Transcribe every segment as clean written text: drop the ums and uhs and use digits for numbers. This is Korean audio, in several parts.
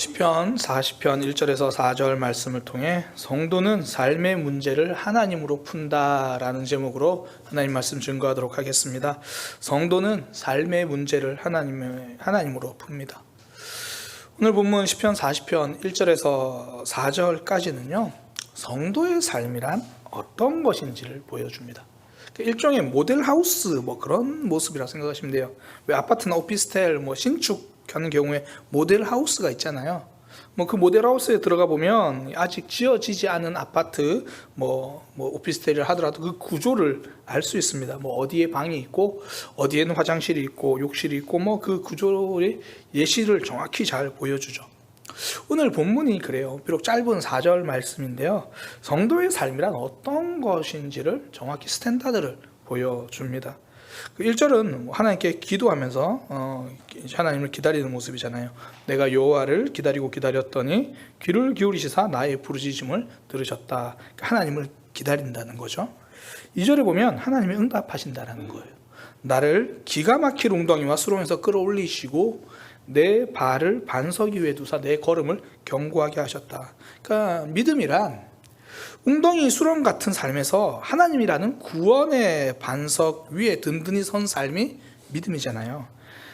시편 40편 1절에서 4절 말씀을 통해 성도는 삶의 문제를 하나님으로 푼다라는 제목으로 하나님 말씀 증거하도록 하겠습니다. 성도는 삶의 문제를 하나님으로 풉니다. 오늘 본문 시편 40편 1절에서 4절까지는요, 성도의 삶이란 어떤 것인지를 보여줍니다. 일종의 모델하우스 그런 모습이라고 생각하시면 돼요. 왜 아파트나 오피스텔 신축하는 경우에 모델하우스가 있잖아요. 그 모델하우스에 들어가 보면 아직 지어지지 않은 아파트 오피스텔을 하더라도 그 구조를 알 수 있습니다. 어디에 방이 있고 어디에는 화장실이 있고 욕실이 있고 그 구조의 예시를 정확히 잘 보여주죠. 오늘 본문이 그래요. 비록 짧은 4절 말씀인데요, 성도의 삶이란 어떤 것인지를 정확히 스탠다드를 보여줍니다. 1절은 하나님께 기도하면서 하나님을 기다리는 모습이잖아요. 내가 여호와를 기다리고 기다렸더니 귀를 기울이시사 나의 부르짖음을 들으셨다. 하나님을 기다린다는 거죠. 2절에 보면 하나님이 응답하신다는 거예요. 나를 기가 막힐 웅덩이와 수렁에서 끌어올리시고 내 발을 반석 위에 두사 내 걸음을 견고하게 하셨다. 그러니까 믿음이란 웅덩이 수렁 같은 삶에서 하나님이라는 구원의 반석 위에 든든히 선 삶이 믿음이잖아요.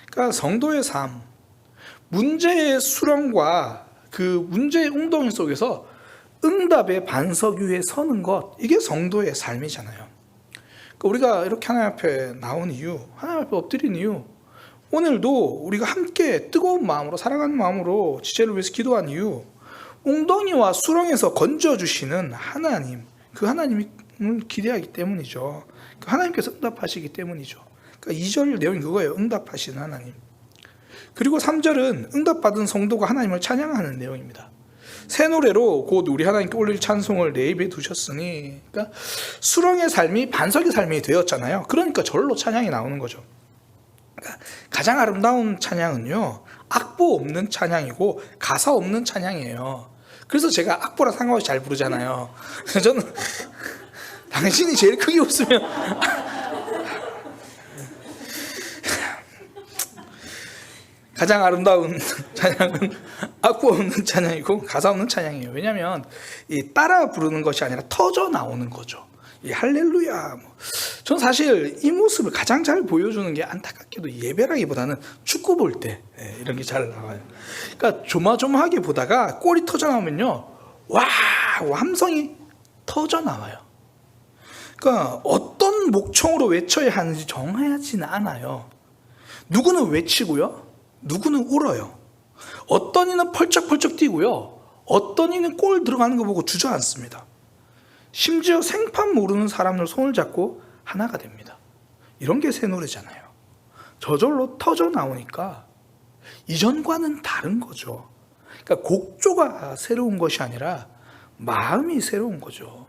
그러니까 성도의 삶, 문제의 수렁과 그 문제의 웅덩이 속에서 응답의 반석 위에 서는 것, 이게 성도의 삶이잖아요. 그러니까 우리가 이렇게 하나님 앞에 나온 이유, 하나님 앞에 엎드린 이유, 오늘도 우리가 함께 뜨거운 마음으로 사랑하는 마음으로 지체를 위해서 기도한 이유, 웅덩이와 수렁에서 건져주시는 하나님, 그 하나님을 기대하기 때문이죠. 그 하나님께서 응답하시기 때문이죠. 그러니까 2절 내용이 그거예요. 응답하시는 하나님. 그리고 3절은 응답받은 성도가 하나님을 찬양하는 내용입니다. 새 노래로 곧 우리 하나님께 올릴 찬송을 내 입에 두셨으니, 그러니까 수렁의 삶이 반석의 삶이 되었잖아요. 그러니까 절로 찬양이 나오는 거죠. 그러니까 가장 아름다운 찬양은요, 악보 없는 찬양이고 가사 없는 찬양이에요. 그래서 제가 악보랑 상관없이 잘 부르잖아요. 저는 당신이 제일 크게 웃으면 가장 아름다운 찬양은 악보 없는 찬양이고 가사 없는 찬양이에요. 왜냐하면 이 따라 부르는 것이 아니라 터져 나오는 거죠. 이 할렐루야. 전 사실 이 모습을 가장 잘 보여주는 게 안타깝게도 예배라기보다는 축구 볼 때 이런 게 잘 나와요. 그러니까 조마조마하게 보다가 골이 터져 나오면요, 와, 함성이 터져 나와요. 그러니까 어떤 목청으로 외쳐야 하는지 정하지는 않아요. 누구는 외치고요, 누구는 울어요. 어떤 이는 펄쩍펄쩍 뛰고요, 어떤 이는 골 들어가는 거 보고 주저앉습니다. 심지어 생판 모르는 사람들 손을 잡고 하나가 됩니다. 이런 게 새 노래잖아요. 저절로 터져 나오니까 이전과는 다른 거죠. 그러니까 곡조가 새로운 것이 아니라 마음이 새로운 거죠.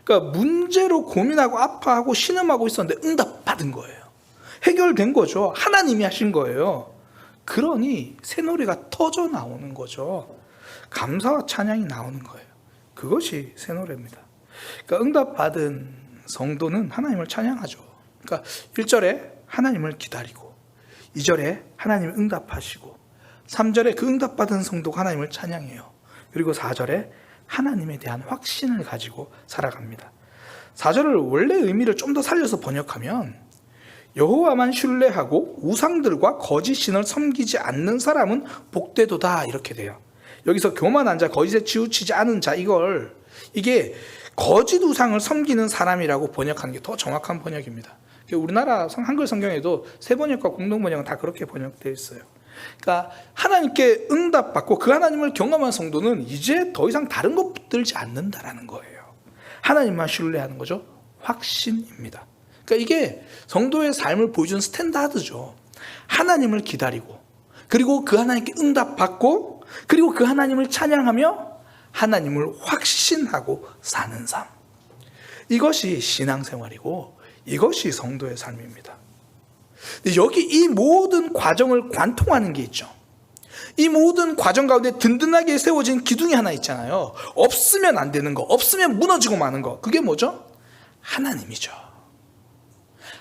그러니까 문제로 고민하고 아파하고 신음하고 있었는데 응답받은 거예요. 해결된 거죠. 하나님이 하신 거예요. 그러니 새 노래가 터져 나오는 거죠. 감사와 찬양이 나오는 거예요. 그것이 새 노래입니다. 그러니까 응답받은 성도는 하나님을 찬양하죠. 그러니까 1절에 하나님을 기다리고, 2절에 하나님을 응답하시고, 3절에 그 응답받은 성도가 하나님을 찬양해요. 그리고 4절에 하나님에 대한 확신을 가지고 살아갑니다. 4절을 원래 의미를 좀 더 살려서 번역하면 여호와만 신뢰하고 우상들과 거짓 신을 섬기지 않는 사람은 복되도다, 이렇게 돼요. 여기서 교만한 자, 거짓에 치우치지 않은 자, 이게 거짓 우상을 섬기는 사람이라고 번역하는 게 더 정확한 번역입니다. 우리나라 한글 성경에도 새 번역과 공동 번역은 다 그렇게 번역되어 있어요. 그러니까 하나님께 응답받고 그 하나님을 경험한 성도는 이제 더 이상 다른 것 붙들지 않는다라는 거예요. 하나님만 신뢰하는 거죠. 확신입니다. 그러니까 이게 성도의 삶을 보여주는 스탠다드죠. 하나님을 기다리고, 그리고 그 하나님께 응답받고, 그리고 그 하나님을 찬양하며 하나님을 확신하고 사는 삶. 이것이 신앙생활이고 이것이 성도의 삶입니다. 여기 이 모든 과정을 관통하는 게 있죠. 이 모든 과정 가운데 든든하게 세워진 기둥이 하나 있잖아요. 없으면 안 되는 거, 없으면 무너지고 마는 거. 그게 뭐죠? 하나님이죠.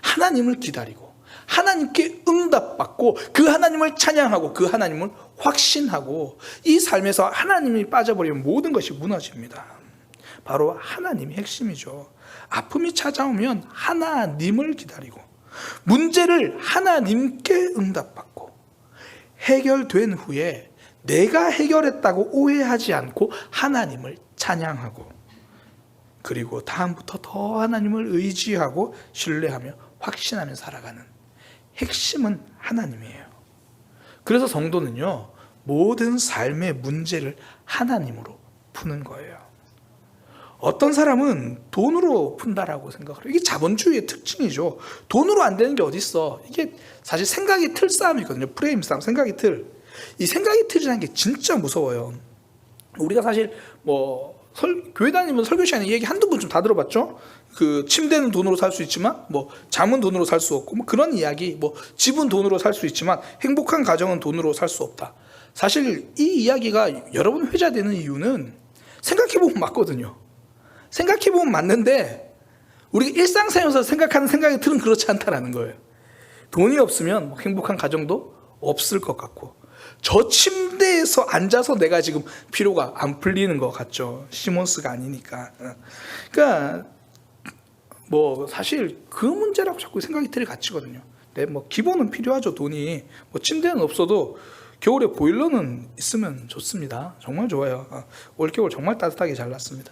하나님을 기다리고 하나님께 응답받고 그 하나님을 찬양하고 그 하나님을 확신하고 이 삶에서 하나님이 빠져버리면 모든 것이 무너집니다. 바로 하나님이 핵심이죠. 아픔이 찾아오면 하나님을 기다리고 문제를 하나님께 응답받고 해결된 후에 내가 해결했다고 오해하지 않고 하나님을 찬양하고 그리고 다음부터 더 하나님을 의지하고 신뢰하며 확신하며 살아가는 핵심은 하나님이에요. 그래서 성도는요, 모든 삶의 문제를 하나님으로 푸는 거예요. 어떤 사람은 돈으로 푼다라고 생각을 해요. 이게 자본주의의 특징이죠. 돈으로 안 되는 게 어딨어. 이게 사실 생각의 틀 싸움이거든요. 프레임 싸움, 생각의 틀. 이 생각의 틀이라는 게 진짜 무서워요. 우리가 사실 교회 다니면 설교 시간에 이 얘기 한두 번 좀 다 들어봤죠? 그 침대는 돈으로 살 수 있지만 잠은 돈으로 살 수 없고 그런 이야기, 집은 돈으로 살 수 있지만 행복한 가정은 돈으로 살 수 없다. 사실 이 이야기가 여러 번 회자되는 이유는 생각해보면 맞거든요. 생각해보면 맞는데 우리가 일상생활에서 생각하는 생각의 틀은 그렇지 않다라는 거예요. 돈이 없으면 행복한 가정도 없을 것 같고 저 침대에서 앉아서 내가 지금 피로가 안 풀리는 것 같죠. 시몬스가 아니니까. 그러니까 사실 그 문제라고 자꾸 생각이 틀이 갇히거든요. 기본은 필요하죠. 돈이. 침대는 없어도 겨울에 보일러는 있으면 좋습니다. 정말 좋아요. 올겨울 정말 따뜻하게 잘 났습니다.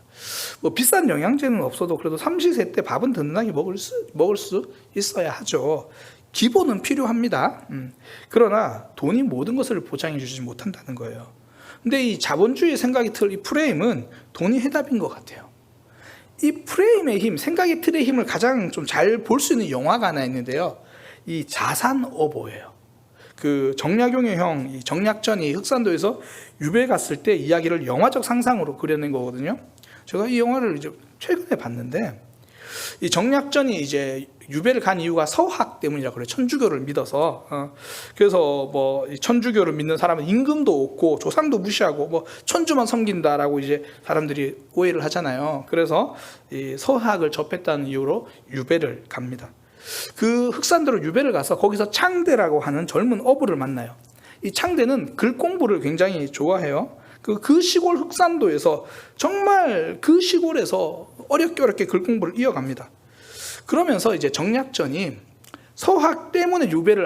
비싼 영양제는 없어도 그래도 삼시세 때 밥은 든든하게 먹을 수 있어야 하죠. 기본은 필요합니다. 그러나 돈이 모든 것을 보장해 주지 못한다는 거예요. 근데 이 자본주의 생각의 틀, 이 프레임은 돈이 해답인 것 같아요. 이 프레임의 힘, 생각의 틀의 힘을 가장 좀 잘 볼 수 있는 영화가 하나 있는데요. 이 자산어보예요. 그 정약용의 형, 이 정약전이 흑산도에서 유배 갔을 때 이야기를 영화적 상상으로 그려낸 거거든요. 제가 이 영화를 이제 최근에 봤는데, 이 정약전이 이제 유배를 간 이유가 서학 때문이라고 그래요. 천주교를 믿어서. 그래서 천주교를 믿는 사람은 임금도 없고 조상도 무시하고 천주만 섬긴다라고 이제 사람들이 오해를 하잖아요. 그래서 이 서학을 접했다는 이유로 유배를 갑니다. 그 흑산도로 유배를 가서 거기서 창대라고 하는 젊은 어부를 만나요. 이 창대는 글 공부를 굉장히 좋아해요. 그 시골 흑산도에서 정말 그 시골에서 어렵게 글 공부를 이어갑니다. 그러면서 이제 정약전이 서학 때문에 유배를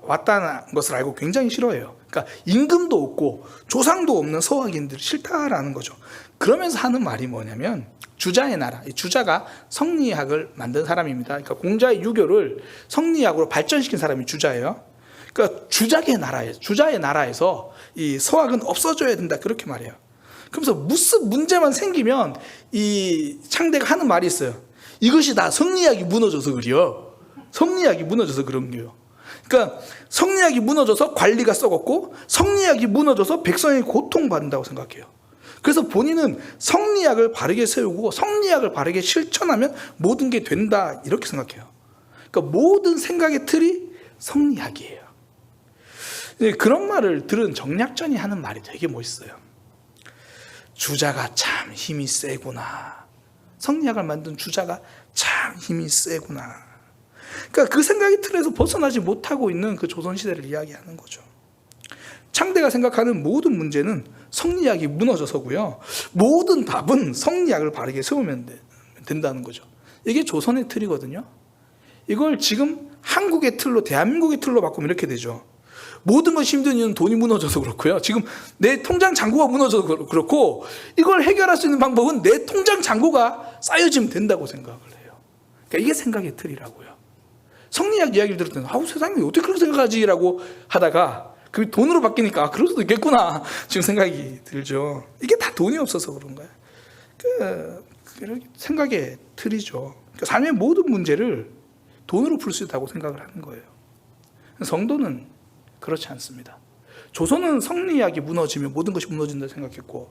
왔다는 것을 알고 굉장히 싫어해요. 그러니까 임금도 없고 조상도 없는 서학인들이 싫다라는 거죠. 그러면서 하는 말이 뭐냐면 주자의 나라, 주자가 성리학을 만든 사람입니다. 그러니까 공자의 유교를 성리학으로 발전시킨 사람이 주자예요. 그러니까 주자의 나라에서 이 서학은 없어져야 된다 그렇게 말해요. 그러면서 무슨 문제만 생기면 이 창대가 하는 말이 있어요. 이것이 다 성리학이 무너져서 그래요. 성리학이 무너져서 그런 거예요. 그러니까 성리학이 무너져서 관리가 썩었고 성리학이 무너져서 백성이 고통받는다고 생각해요. 그래서 본인은 성리학을 바르게 세우고 성리학을 바르게 실천하면 모든 게 된다 이렇게 생각해요. 그러니까 모든 생각의 틀이 성리학이에요. 그런 말을 들은 정약전이 하는 말이 되게 멋있어요. 주자가 참 힘이 세구나. 성리학을 만든 주자가 참 힘이 세구나. 그러니까 그 생각의 틀에서 벗어나지 못하고 있는 그 조선시대를 이야기하는 거죠. 창대가 생각하는 모든 문제는 성리학이 무너져서고요. 모든 답은 성리학을 바르게 세우면 된다는 거죠. 이게 조선의 틀이거든요. 이걸 지금 한국의 틀로, 대한민국의 틀로 바꾸면 이렇게 되죠. 모든 것이 힘든 이유는 돈이 무너져서 그렇고요. 지금 내 통장 잔고가 무너져서 그렇고 이걸 해결할 수 있는 방법은 내 통장 잔고가 쌓여지면 된다고 생각을 해요. 그러니까 이게 생각의 틀이라고요. 성리학 이야기를 들을 때는 세상에 어떻게 그렇게 생각하지라고 하다가 그게 돈으로 바뀌니까 그럴 수도 있겠구나 지금 생각이 들죠. 이게 다 돈이 없어서 그런 거예요. 생각의 틀이죠. 그러니까 삶의 모든 문제를 돈으로 풀 수 있다고 생각을 하는 거예요. 성도는 그렇지 않습니다. 조선은 성리학이 무너지면 모든 것이 무너진다고 생각했고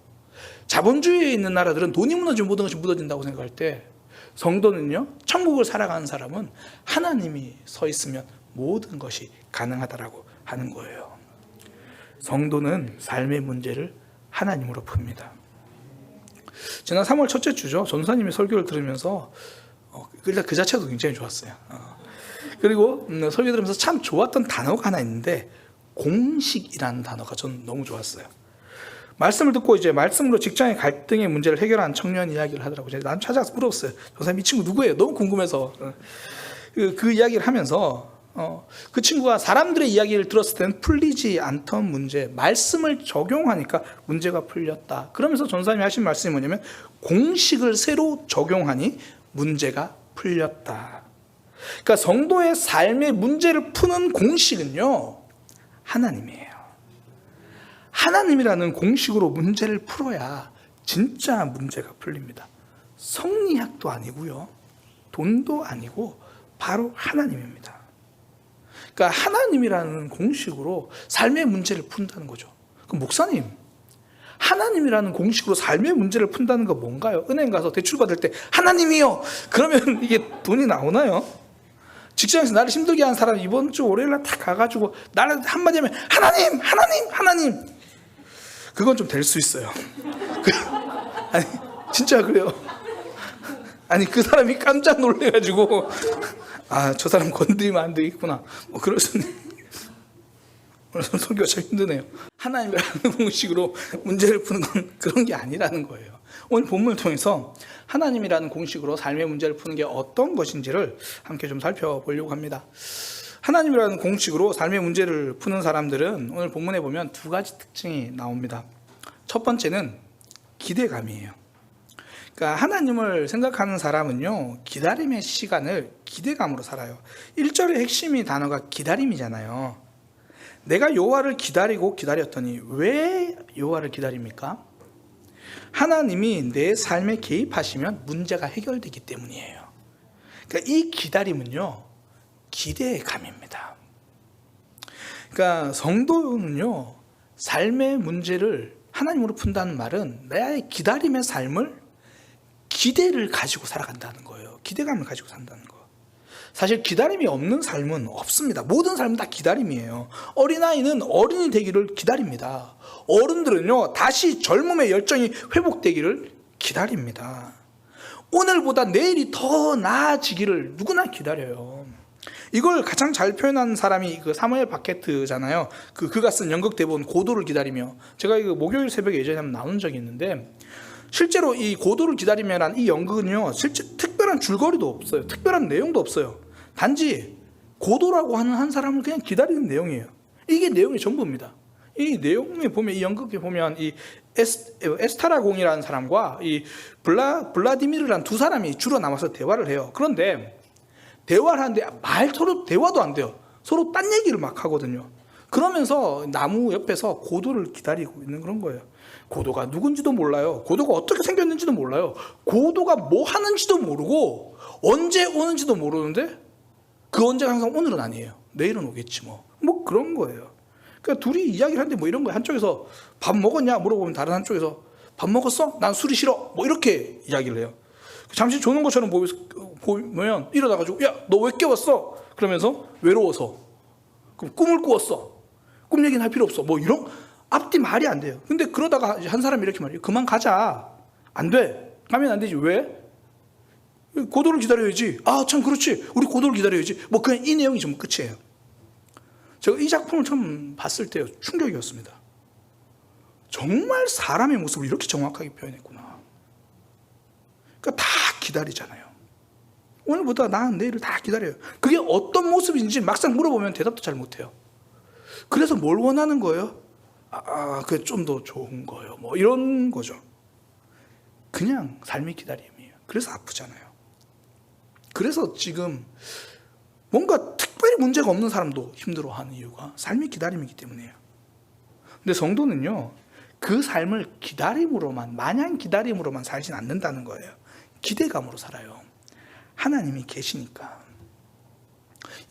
자본주의에 있는 나라들은 돈이 무너지면 모든 것이 무너진다고 생각할 때 성도는요, 천국을 살아가는 사람은 하나님이 서 있으면 모든 것이 가능하다라고 하는 거예요. 성도는 삶의 문제를 하나님으로 풉니다. 지난 3월 첫째 주죠. 전사님의 설교를 들으면서 일단 그 자체도 굉장히 좋았어요. 그리고 설교 들으면서 참 좋았던 단어가 하나 있는데 공식이라는 단어가 저는 너무 좋았어요. 말씀을 듣고 이제 말씀으로 직장의 갈등의 문제를 해결한 청년 이야기를 하더라고요. 난 찾아가서 물어봤어요. 저 사람 이 친구 누구예요? 너무 궁금해서 그 이야기를 하면서 그 친구가 사람들의 이야기를 들었을 때는 풀리지 않던 문제, 말씀을 적용하니까 문제가 풀렸다. 그러면서 전사님이 하신 말씀이 뭐냐면 공식을 새로 적용하니 문제가 풀렸다. 그러니까 성도의 삶의 문제를 푸는 공식은요, 하나님이에요. 하나님이라는 공식으로 문제를 풀어야 진짜 문제가 풀립니다. 성리학도 아니고요, 돈도 아니고 바로 하나님입니다. 그러니까 하나님이라는 공식으로 삶의 문제를 푼다는 거죠. 그럼 목사님, 하나님이라는 공식으로 삶의 문제를 푼다는 거 뭔가요? 은행 가서 대출 받을 때 하나님이요, 그러면 이게 돈이 나오나요? 직장에서 나를 힘들게 하는 사람이 이번 주 월요일날 다 가가지고 나를 한마디 하면 하나님, 하나님, 하나님, 그건 좀 될 수 있어요. 아니 진짜 그래요. 아니 그 사람이 깜짝 놀래가지고 저 사람 건드리면 안 되겠구나, 뭐 그럴 수는. 오늘 설교가 참 힘드네요. 하나님이라는 공식으로 문제를 푸는 건 그런 게 아니라는 거예요. 오늘 본문을 통해서 하나님이라는 공식으로 삶의 문제를 푸는 게 어떤 것인지를 함께 좀 살펴보려고 합니다. 하나님이라는 공식으로 삶의 문제를 푸는 사람들은 오늘 본문에 보면 두 가지 특징이 나옵니다. 첫 번째는 기대감이에요. 그러니까 하나님을 생각하는 사람은요, 기다림의 시간을 기대감으로 살아요. 1절의 핵심이 단어가 기다림이잖아요. 내가 여호와를 기다리고 기다렸더니, 왜 여호와를 기다립니까? 하나님이 내 삶에 개입하시면 문제가 해결되기 때문이에요. 그러니까 이 기다림은요, 기대의 감입니다. 그러니까 성도는요, 삶의 문제를 하나님으로 푼다는 말은 나의 기다림의 삶을 기대를 가지고 살아간다는 거예요. 기대감을 가지고 산다는 거. 사실 기다림이 없는 삶은 없습니다. 모든 삶은 다 기다림이에요. 어린아이는 어른이 되기를 기다립니다. 어른들은요, 다시 젊음의 열정이 회복되기를 기다립니다. 오늘보다 내일이 더 나아지기를 누구나 기다려요. 이걸 가장 잘 표현한 사람이 그 사무엘 바케트잖아요. 그가 쓴 연극 대본 고도를 기다리며, 제가 이거 목요일 새벽에 예전에 한번 나눈 적이 있는데, 실제로 이 고도를 기다리며란 이 연극은요, 실제 특별한 줄거리도 없어요. 특별한 내용도 없어요. 단지 고도라고 하는 한 사람을 그냥 기다리는 내용이에요. 이게 내용의 전부입니다. 이 내용에 보면, 이 연극에 보면 이 에스타라 공이라는 사람과 이 블라디미르라는 두 사람이 주로 남아서 대화를 해요. 그런데 대화를 하는데 서로 대화도 안 돼요. 서로 딴 얘기를 막 하거든요. 그러면서 나무 옆에서 고도를 기다리고 있는 그런 거예요. 고도가 누군지도 몰라요. 고도가 어떻게 생겼는지도 몰라요. 고도가 뭐 하는지도 모르고 언제 오는지도 모르는데, 그 언제가 항상 오늘은 아니에요. 내일은 오겠지 뭐 그런 거예요. 그러니까 둘이 이야기를 하는데 뭐 이런 거예요. 한쪽에서 밥 먹었냐 물어보면 다른 한쪽에서 밥 먹었어? 난 술이 싫어. 뭐 이렇게 이야기를 해요. 잠시 조는 것처럼 보면 이러다 가지고, 야, 너 왜 깨웠어? 그러면서 외로워서. 그럼 꿈을 꾸었어. 꿈 얘기는 할 필요 없어. 뭐 이런 앞뒤 말이 안 돼요. 근데 그러다가 한 사람이 이렇게 말해요. 그만 가자. 안 돼. 가면 안 되지. 왜? 고도를 기다려야지. 참 그렇지. 우리 고도를 기다려야지. 뭐 그냥 이 내용이 좀 끝이에요. 제가 이 작품을 처음 봤을 때 충격이었습니다. 정말 사람의 모습을 이렇게 정확하게 표현했구나. 그러니까 다 기다리잖아요. 오늘보다 나은 내일을 다 기다려요. 그게 어떤 모습인지 막상 물어보면 대답도 잘 못해요. 그래서 뭘 원하는 거예요? 그게 좀 더 좋은 거예요. 뭐 이런 거죠. 그냥 삶의 기다림이에요. 그래서 아프잖아요. 그래서 지금 뭔가 특별히 문제가 없는 사람도 힘들어하는 이유가 삶의 기다림이기 때문이에요. 근데 성도는요, 그 삶을 기다림으로만, 마냥 기다림으로만 살진 않는다는 거예요. 기대감으로 살아요. 하나님이 계시니까.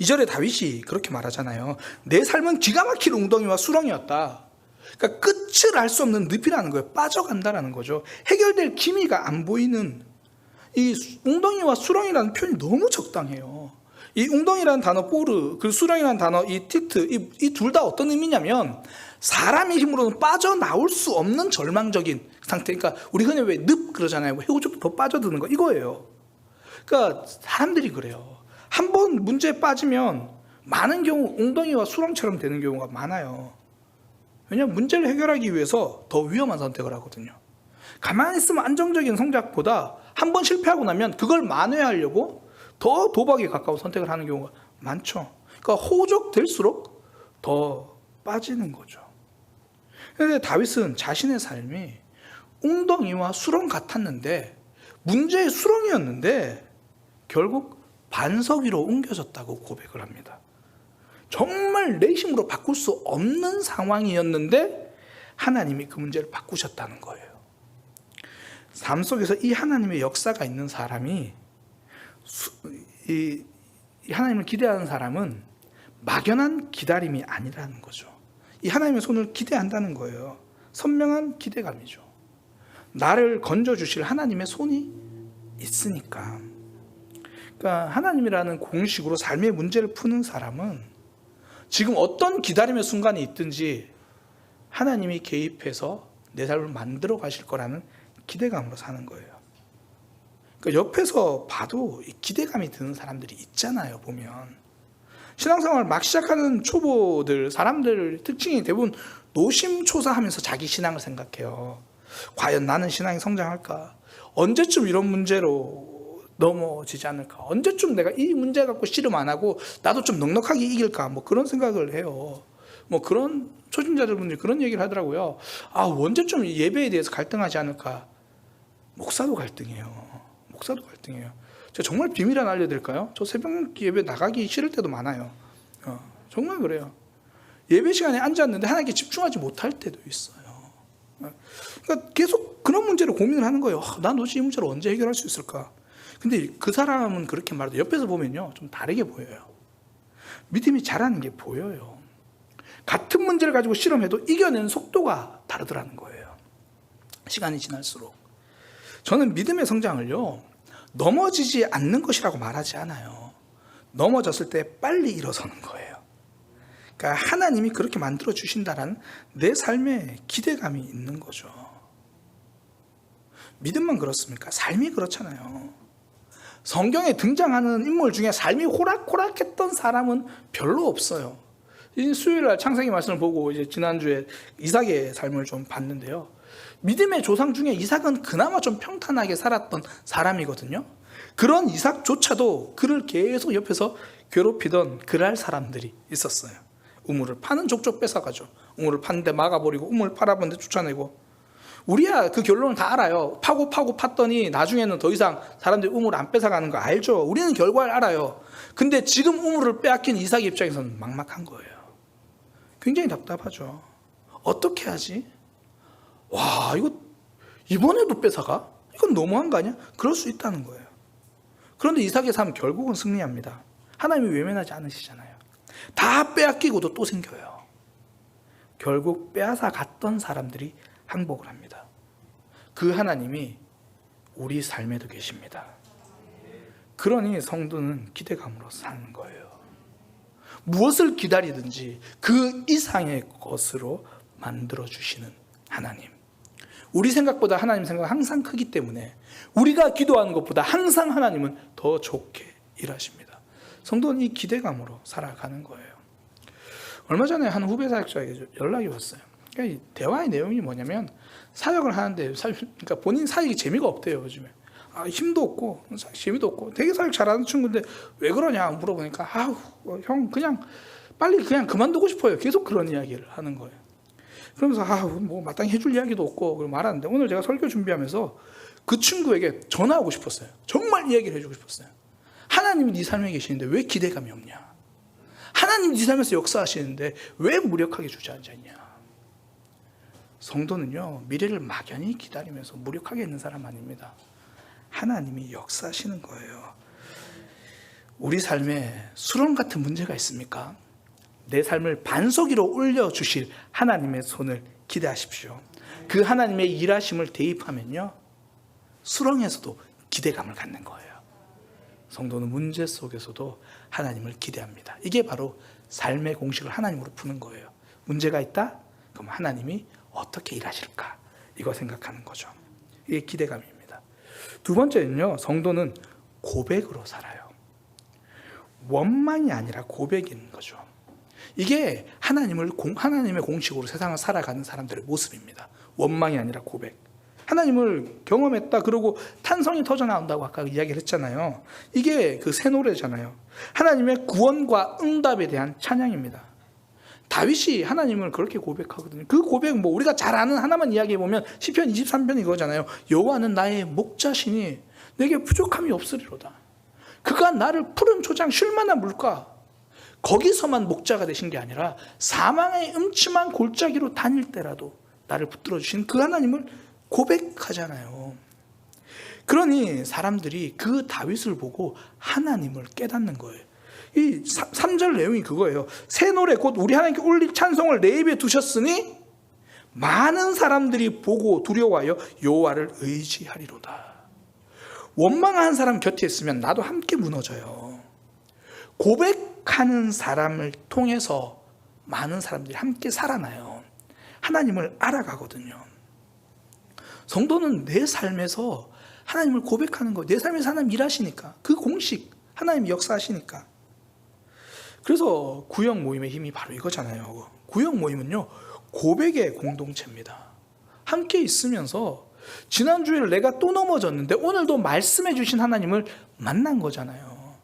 2절에 다윗이 그렇게 말하잖아요. 내 삶은 기가 막힐 웅덩이와 수렁이었다. 그러니까 끝을 알 수 없는 늪이라는 거예요. 빠져간다라는 거죠. 해결될 기미가 안 보이는, 이 웅덩이와 수렁이라는 표현이 너무 적당해요. 이 웅덩이라는 단어 포르, 그 수렁이라는 단어 이 티트, 이 둘 다 어떤 의미냐면 사람의 힘으로는 빠져나올 수 없는 절망적인 상태. 그러니까 우리 흔히 왜 늪 그러잖아요. 해우적도 더 빠져드는 거, 이거예요. 그러니까 사람들이 그래요. 한번 문제에 빠지면 많은 경우 웅덩이와 수렁처럼 되는 경우가 많아요. 왜냐하면 문제를 해결하기 위해서 더 위험한 선택을 하거든요. 가만히 있으면 안정적인 성장보다 한번 실패하고 나면 그걸 만회하려고 더 도박에 가까운 선택을 하는 경우가 많죠. 그러니까 호적될수록 더 빠지는 거죠. 그런데 다윗은 자신의 삶이 웅덩이와 수렁 같았는데, 문제의 수렁이었는데 결국 반석 위로 옮겨졌다고 고백을 합니다. 정말 내 힘으로 바꿀 수 없는 상황이었는데 하나님이 그 문제를 바꾸셨다는 거예요. 삶 속에서 이 하나님의 역사가 있는 사람이, 이 하나님을 기대하는 사람은 막연한 기다림이 아니라는 거죠. 이 하나님의 손을 기대한다는 거예요. 선명한 기대감이죠. 나를 건져주실 하나님의 손이 있으니까. 그러니까 하나님이라는 공식으로 삶의 문제를 푸는 사람은 지금 어떤 기다림의 순간이 있든지 하나님이 개입해서 내 삶을 만들어 가실 거라는 기대감으로 사는 거예요. 그러니까 옆에서 봐도 기대감이 드는 사람들이 있잖아요. 보면 신앙생활 막 시작하는 초보들, 사람들 특징이 대부분 노심초사하면서 자기 신앙을 생각해요. 과연 나는 신앙이 성장할까? 언제쯤 이런 문제로 넘어지지 않을까? 언제쯤 내가 이 문제 갖고 씨름 안 하고 나도 좀 넉넉하게 이길까? 뭐 그런 생각을 해요. 뭐 그런 초신자들분들이 그런 얘기를 하더라고요. 언제쯤 예배에 대해서 갈등하지 않을까? 목사도 갈등해요. 목사도 갈등해요. 제가 정말 비밀 하나 알려드릴까요? 저 새벽 예배 나가기 싫을 때도 많아요. 정말 그래요. 예배 시간에 앉았는데 하나님께 집중하지 못할 때도 있어요. 그러니까 계속 그런 문제를 고민을 하는 거예요. 난 도대체 이 문제를 언제 해결할 수 있을까? 근데 그 사람은 그렇게 말해도 옆에서 보면요, 좀 다르게 보여요. 믿음이 자라는 게 보여요. 같은 문제를 가지고 실험해도 이겨내는 속도가 다르더라는 거예요. 시간이 지날수록. 저는 믿음의 성장을요, 넘어지지 않는 것이라고 말하지 않아요. 넘어졌을 때 빨리 일어서는 거예요. 그러니까 하나님이 그렇게 만들어 주신다라는 내 삶에 기대감이 있는 거죠. 믿음만 그렇습니까? 삶이 그렇잖아요. 성경에 등장하는 인물 중에 삶이 호락호락했던 사람은 별로 없어요. 수요일날 창세기 말씀을 보고 이제 지난주에 이삭의 삶을 좀 봤는데요. 믿음의 조상 중에 이삭은 그나마 좀 평탄하게 살았던 사람이거든요. 그런 이삭조차도 그를 계속 옆에서 괴롭히던 그랄 사람들이 있었어요. 우물을 파는 족족 뺏어가죠. 우물을 파는데 막아버리고 우물 팔아보는데 쫓아내고. 우리야 그 결론을 다 알아요. 파고 팠더니 나중에는 더 이상 사람들이 우물을 안 뺏어가는 거 알죠. 우리는 결과를 알아요. 근데 지금 우물을 빼앗긴 이삭의 입장에서는 막막한 거예요. 굉장히 답답하죠. 어떻게 하지? 이거 이번에도 뺏어가? 이건 너무한 거 아니야? 그럴 수 있다는 거예요. 그런데 이삭의 삶 결국은 승리합니다. 하나님이 외면하지 않으시잖아요. 다 빼앗기고도 또 생겨요. 결국 빼앗아 갔던 사람들이 항복을 합니다. 그 하나님이 우리 삶에도 계십니다. 그러니 성도는 기대감으로 사는 거예요. 무엇을 기다리든지 그 이상의 것으로 만들어주시는 하나님. 우리 생각보다 하나님 생각은 항상 크기 때문에 우리가 기도하는 것보다 항상 하나님은 더 좋게 일하십니다. 성도는 이 기대감으로 살아가는 거예요. 얼마 전에 한 후배 사역자에게 연락이 왔어요. 그러니까 이 대화의 내용이 뭐냐면, 사역을 하는데 그러니까 본인 사역이 재미가 없대요. 요즘에 힘도 없고 재미도 없고 되게 사역 잘하는 친구인데 왜 그러냐 물어보니까 형 그냥 빨리 그냥 그만두고 싶어요. 계속 그런 이야기를 하는 거예요. 그러면서 뭐 마땅히 해줄 이야기도 없고 그러고 말하는데, 오늘 제가 설교 준비하면서 그 친구에게 전화하고 싶었어요. 정말 이야기를 해주고 싶었어요. 하나님이 네 삶에 계시는데 왜 기대감이 없냐? 하나님이 네 삶에서 역사하시는데 왜 무력하게 주저앉았냐? 성도는요, 미래를 막연히 기다리면서 무력하게 있는 사람 아닙니다. 하나님이 역사하시는 거예요. 우리 삶에 수렁 같은 문제가 있습니까? 내 삶을 반석 위로 올려주실 하나님의 손을 기대하십시오. 그 하나님의 일하심을 대입하면요, 수렁에서도 기대감을 갖는 거예요. 성도는 문제 속에서도 하나님을 기대합니다. 이게 바로 삶의 공식을 하나님으로 푸는 거예요. 문제가 있다? 그럼 하나님이 어떻게 일하실까? 이거 생각하는 거죠. 이게 기대감입니다. 두 번째는요, 성도는 고백으로 살아요. 원망이 아니라 고백인 거죠. 이게 하나님의 공식으로 세상을 살아가는 사람들의 모습입니다. 원망이 아니라 고백. 하나님을 경험했다 그러고 탄성이 터져 나온다고 아까 이야기를 했잖아요. 이게 그 새 노래잖아요. 하나님의 구원과 응답에 대한 찬양입니다. 다윗이 하나님을 그렇게 고백하거든요. 그 고백 우리가 잘 아는 하나만 이야기해 보면 시편 23편 이거잖아요. 여호와는 나의 목자시니 내게 부족함이 없으리로다. 그가 나를 푸른 초장 쉴 만한 물가, 거기서만 목자가 되신 게 아니라 사망의 음침한 골짜기로 다닐 때라도 나를 붙들어 주신 그 하나님을 고백하잖아요. 그러니 사람들이 그 다윗을 보고 하나님을 깨닫는 거예요. 이 3절 내용이 그거예요. 새 노래 곧 우리 하나님께 올릴 찬송을 내 입에 두셨으니 많은 사람들이 보고 두려워하여 여호와를 의지하리로다. 원망한 사람 곁에 있으면 나도 함께 무너져요. 고백하는 사람을 통해서 많은 사람들이 함께 살아나요. 하나님을 알아가거든요. 성도는 내 삶에서 하나님을 고백하는 거예요. 내 삶에서 하나님 일하시니까. 그 공식, 하나님 역사하시니까. 그래서 구역 모임의 힘이 바로 이거잖아요. 구역 모임은요, 고백의 공동체입니다. 함께 있으면서 지난주에 내가 또 넘어졌는데 오늘도 말씀해 주신 하나님을 만난 거잖아요.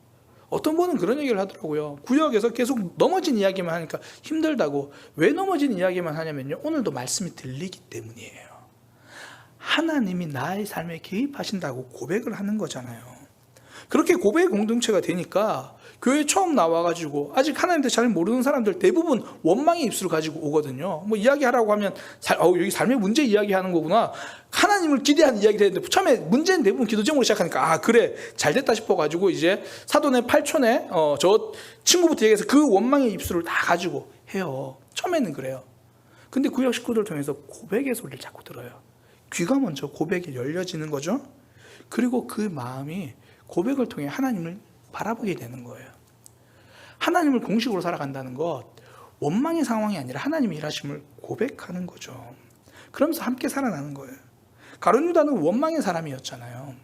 어떤 분은 그런 얘기를 하더라고요. 구역에서 계속 넘어진 이야기만 하니까 힘들다고. 왜 넘어진 이야기만 하냐면요, 오늘도 말씀이 들리기 때문이에요. 하나님이 나의 삶에 개입하신다고 고백을 하는 거잖아요. 그렇게 고백의 공동체가 되니까 교회 처음 나와가지고 아직 하나님 잘 모르는 사람들 대부분 원망의 입술을 가지고 오거든요. 이야기하라고 하면 여기 삶의 문제 이야기하는 거구나, 하나님을 기대하는 이야기를 했는데 처음에 문제는 대부분 기도 제목으로 시작하니까 그래 잘됐다 싶어가지고 이제 사돈의 8촌에 저 친구부터 얘기해서 그 원망의 입술을 다 가지고 해요. 처음에는 그래요. 근데 구역 식구들 통해서 고백의 소리를 자꾸 들어요. 귀가 먼저 고백에 열려지는 거죠. 그리고 그 마음이 고백을 통해 하나님을 바라보게 되는 거예요. 하나님을 공식으로 살아간다는 것, 원망의 상황이 아니라 하나님의 일하심을 고백하는 거죠. 그러면서 함께 살아나는 거예요. 가룟 유다는 원망의 사람이었잖아요.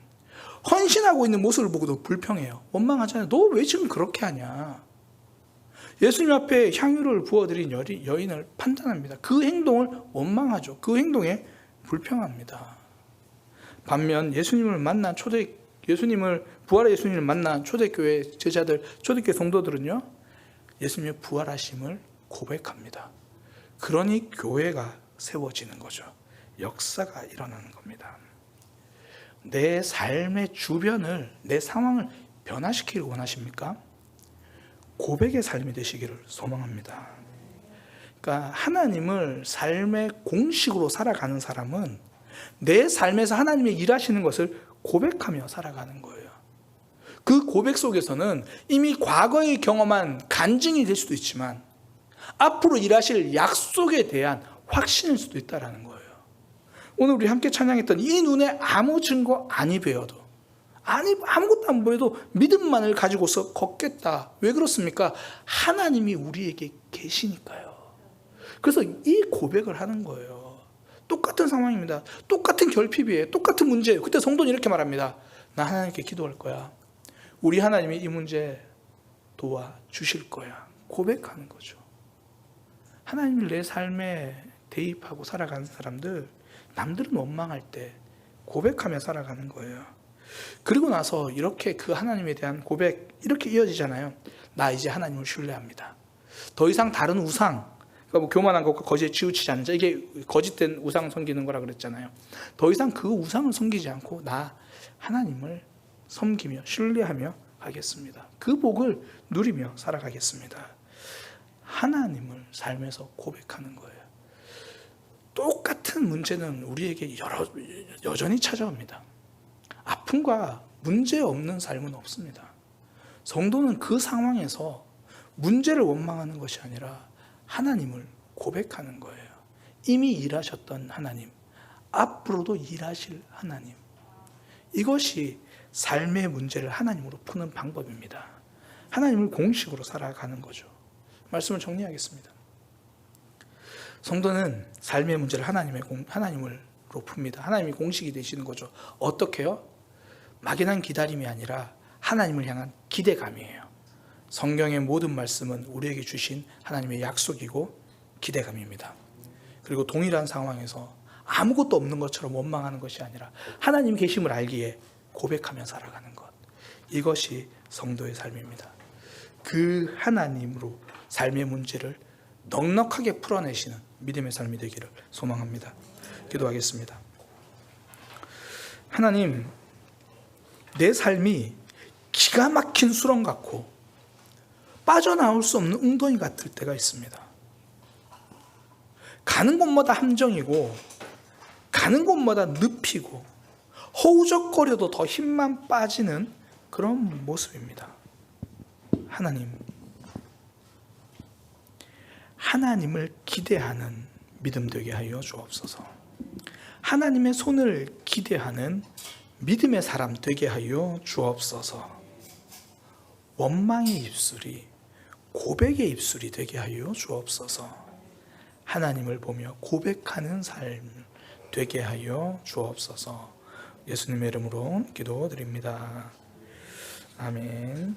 헌신하고 있는 모습을 보고도 불평해요. 원망하잖아요. 너 왜 지금 그렇게 하냐. 예수님 앞에 향유를 부어드린 여인을 판단합니다. 그 행동을 원망하죠. 그 행동에 불평합니다. 반면 부활의 예수님을 만난 초대교회 제자들, 초대교회 성도들은요, 예수님의 부활하심을 고백합니다. 그러니 교회가 세워지는 거죠. 역사가 일어나는 겁니다. 내 삶의 주변을, 내 상황을 변화시키길 원하십니까? 고백의 삶이 되시기를 소망합니다. 그러니까 하나님을 삶의 공식으로 살아가는 사람은 내 삶에서 하나님의 일하시는 것을 고백하며 살아가는 거예요. 그 고백 속에서는 이미 과거에 경험한 간증이 될 수도 있지만 앞으로 일하실 약속에 대한 확신일 수도 있다는 거예요. 오늘 우리 함께 찬양했던 이 눈에 아무 증거 아니 보여도, 아무것도 안 보여도 믿음만을 가지고서 걷겠다. 왜 그렇습니까? 하나님이 우리에게 계시니까요. 그래서 이 고백을 하는 거예요. 똑같은 상황입니다. 똑같은 결핍이에요. 똑같은 문제예요. 그때 성도는 이렇게 말합니다. 나 하나님께 기도할 거야. 우리 하나님이 이 문제 도와주실 거야. 고백하는 거죠. 하나님을 내 삶에 대입하고 살아가는 사람들, 남들은 원망할 때 고백하며 살아가는 거예요. 그리고 나서 이렇게 그 하나님에 대한 고백 이렇게 이어지잖아요. 나 이제 하나님을 신뢰합니다. 더 이상 다른 우상, 그러니까 교만한 것과 거짓에 치우치지 않는 자, 이게 거짓된 우상 섬기는 거라 그랬잖아요. 더 이상 그 우상을 섬기지 않고 나 하나님을 섬기며 신뢰하며 가겠습니다. 그 복을 누리며 살아가겠습니다. 하나님을 삶에서 고백하는 거예요. 똑같은 문제는 우리에게 여전히 찾아옵니다. 아픔과 문제 없는 삶은 없습니다. 성도는 그 상황에서 문제를 원망하는 것이 아니라 하나님을 고백하는 거예요. 이미 일하셨던 하나님, 앞으로도 일하실 하나님. 이것이 삶의 문제를 하나님으로 푸는 방법입니다. 하나님을 공식으로 살아가는 거죠. 말씀을 정리하겠습니다. 성도는 삶의 문제를 하나님으로 풉니다. 하나님이 공식이 되시는 거죠. 어떻게요? 막연한 기다림이 아니라 하나님을 향한 기대감이에요. 성경의 모든 말씀은 우리에게 주신 하나님의 약속이고 기대감입니다. 그리고 동일한 상황에서 아무것도 없는 것처럼 원망하는 것이 아니라 하나님 계심을 알기에 고백하며 살아가는 것, 이것이 성도의 삶입니다. 그 하나님으로 삶의 문제를 넉넉하게 풀어내시는 믿음의 삶이 되기를 소망합니다. 기도하겠습니다. 하나님, 내 삶이 기가 막힌 수렁 같고 빠져나올 수 없는 웅덩이 같을 때가 있습니다. 가는 곳마다 함정이고 가는 곳마다 늪이고 허우적거려도 더 힘만 빠지는 그런 모습입니다. 하나님을 기대하는 믿음 되게 하여 주옵소서. 하나님의 손을 기대하는 믿음의 사람 되게 하여 주옵소서. 원망의 입술이 고백의 입술이 되게 하여 주옵소서. 하나님을 보며 고백하는 삶 되게 하여 주옵소서. 예수님의 이름으로 기도드립니다. 아멘.